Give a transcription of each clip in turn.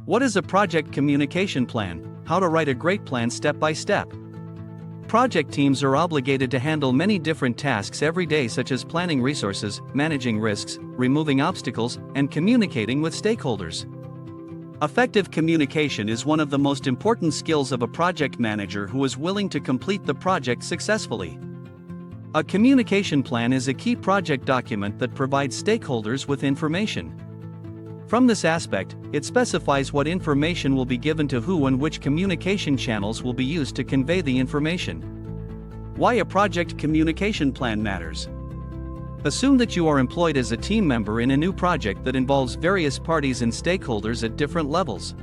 What is a project communication plan? How to write a great plan step by step. Project teams are obligated to handle many different tasks every day, such as planning resources, managing risks, removing obstacles, and communicating with stakeholders. Effective communication is one of the most important skills of a project manager who is willing to complete the project successfully. A communication plan is a key project document that provides stakeholders with information. From this aspect, it specifies what information will be given to who and which communication channels will be used to convey the information. Why a project communication plan matters. Assume that you are employed as a team member in a new project that involves various parties and stakeholders at different levels.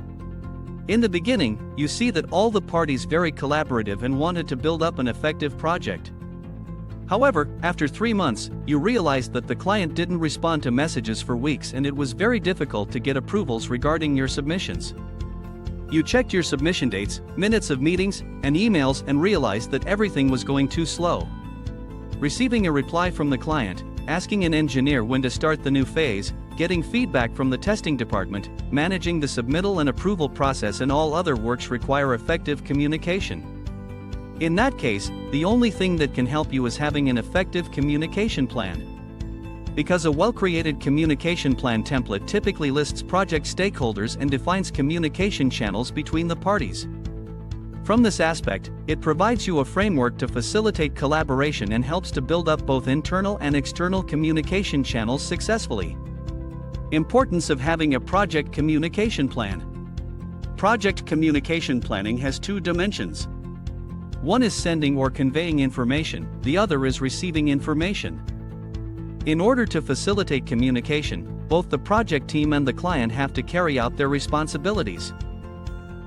In the beginning, you see that all the parties very collaborative and wanted to build up an effective project. However, after 3 months, you realized that the client didn't respond to messages for weeks and it was very difficult to get approvals regarding your submissions. You checked your submission dates, minutes of meetings, and emails and realized that everything was going too slow. Receiving a reply from the client, asking an engineer when to start the new phase, getting feedback from the testing department, managing the submittal and approval process and all other works require effective communication. In that case, the only thing that can help you is having an effective communication plan. Because a well-created communication plan template typically lists project stakeholders and defines communication channels between the parties. From this aspect, it provides you a framework to facilitate collaboration and helps to build up both internal and external communication channels successfully. Importance of having a project communication plan. Project communication planning has 2 dimensions. One is sending or conveying information, the other is receiving information. In order to facilitate communication, both the project team and the client have to carry out their responsibilities.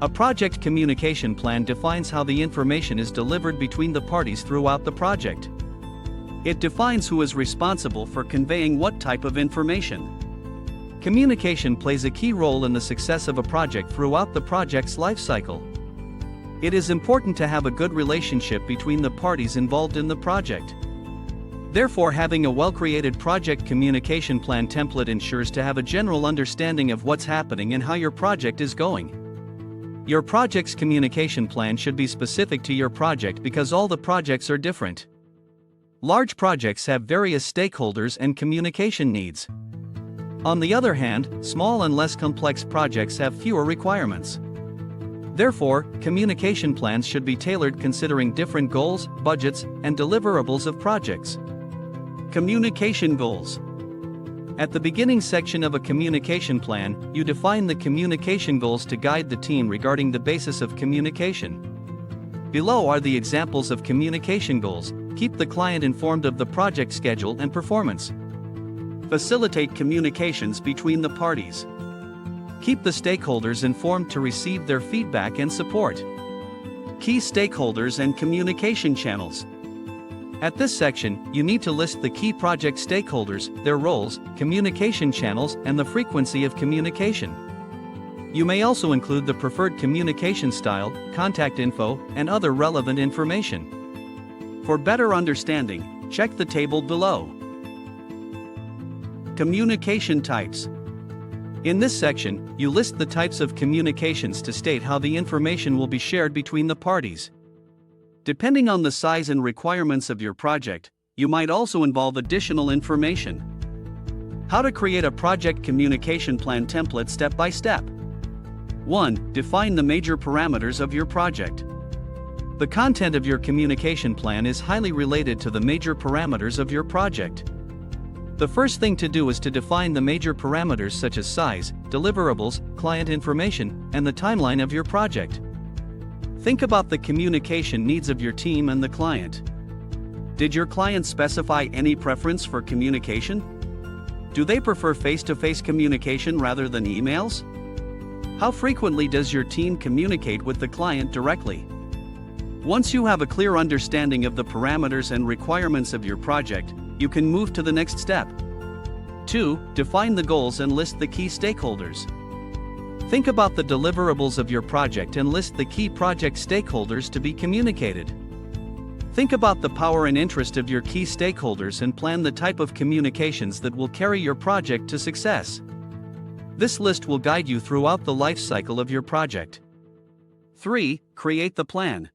A project communication plan defines how the information is delivered between the parties throughout the project. It defines who is responsible for conveying what type of information. Communication plays a key role in the success of a project throughout the project's life cycle. It is important to have a good relationship between the parties involved in the project. Therefore, having a well-created project communication plan template ensures to have a general understanding of what's happening and how your project is going. Your project's communication plan should be specific to your project because all the projects are different. Large projects have various stakeholders and communication needs. On the other hand, small and less complex projects have fewer requirements. Therefore, communication plans should be tailored considering different goals, budgets, and deliverables of projects. Communication goals. At the beginning section of a communication plan, you define the communication goals to guide the team regarding the basis of communication. Below are the examples of communication goals. Keep the client informed of the project schedule and performance. Facilitate communications between the parties. Keep the stakeholders informed to receive their feedback and support. Key stakeholders and communication channels. At this section, you need to list the key project stakeholders, their roles, communication channels, and the frequency of communication. You may also include the preferred communication style, contact info, and other relevant information. For better understanding, check the table below. Communication types. In this section, you list the types of communications to state how the information will be shared between the parties. Depending on the size and requirements of your project, you might also involve additional information. How to create a project communication plan template step by step. 1. Define the major parameters of your project. The content of your communication plan is highly related to the major parameters of your project. The first thing to do is to define the major parameters such as size, deliverables, client information, and the timeline of your project. Think about the communication needs of your team and the client. Did your client specify any preference for communication? Do they prefer face-to-face communication rather than emails? How frequently does your team communicate with the client directly? Once you have a clear understanding of the parameters and requirements of your project, you can move to the next step. 2. Define the goals and list the key stakeholders. Think about the deliverables of your project and list the key project stakeholders to be communicated. Think about the power and interest of your key stakeholders and plan the type of communications that will carry your project to success. This list will guide you throughout the life cycle of your project. 3. Create the plan.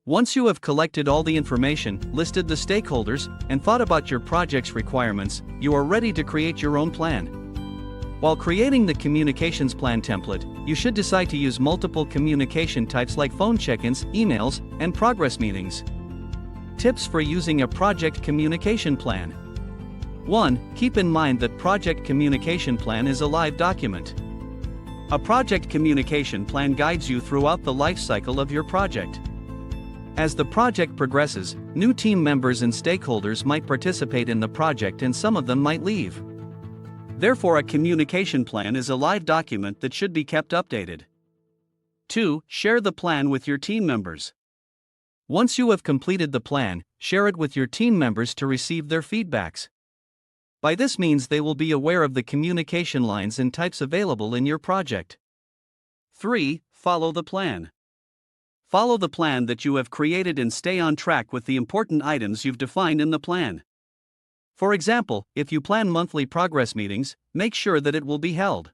Once you have collected all the information, listed the stakeholders, and thought about your project's requirements, you are ready to create your own plan. While creating the communications plan template, you should decide to use multiple communication types like phone check-ins, emails, and progress meetings. Tips for using a project communication plan. 1. Keep in mind that project communication plan is a live document. A project communication plan guides you throughout the life cycle of your project. As the project progresses, new team members and stakeholders might participate in the project and some of them might leave. Therefore, a communication plan is a live document that should be kept updated. 2. Share the plan with your team members. Once you have completed the plan, share it with your team members to receive their feedbacks. By this means they will be aware of the communication lines and types available in your project. 3. Follow the plan. Follow the plan that you have created and stay on track with the important items you've defined in the plan. For example, if you plan monthly progress meetings, make sure that it will be held.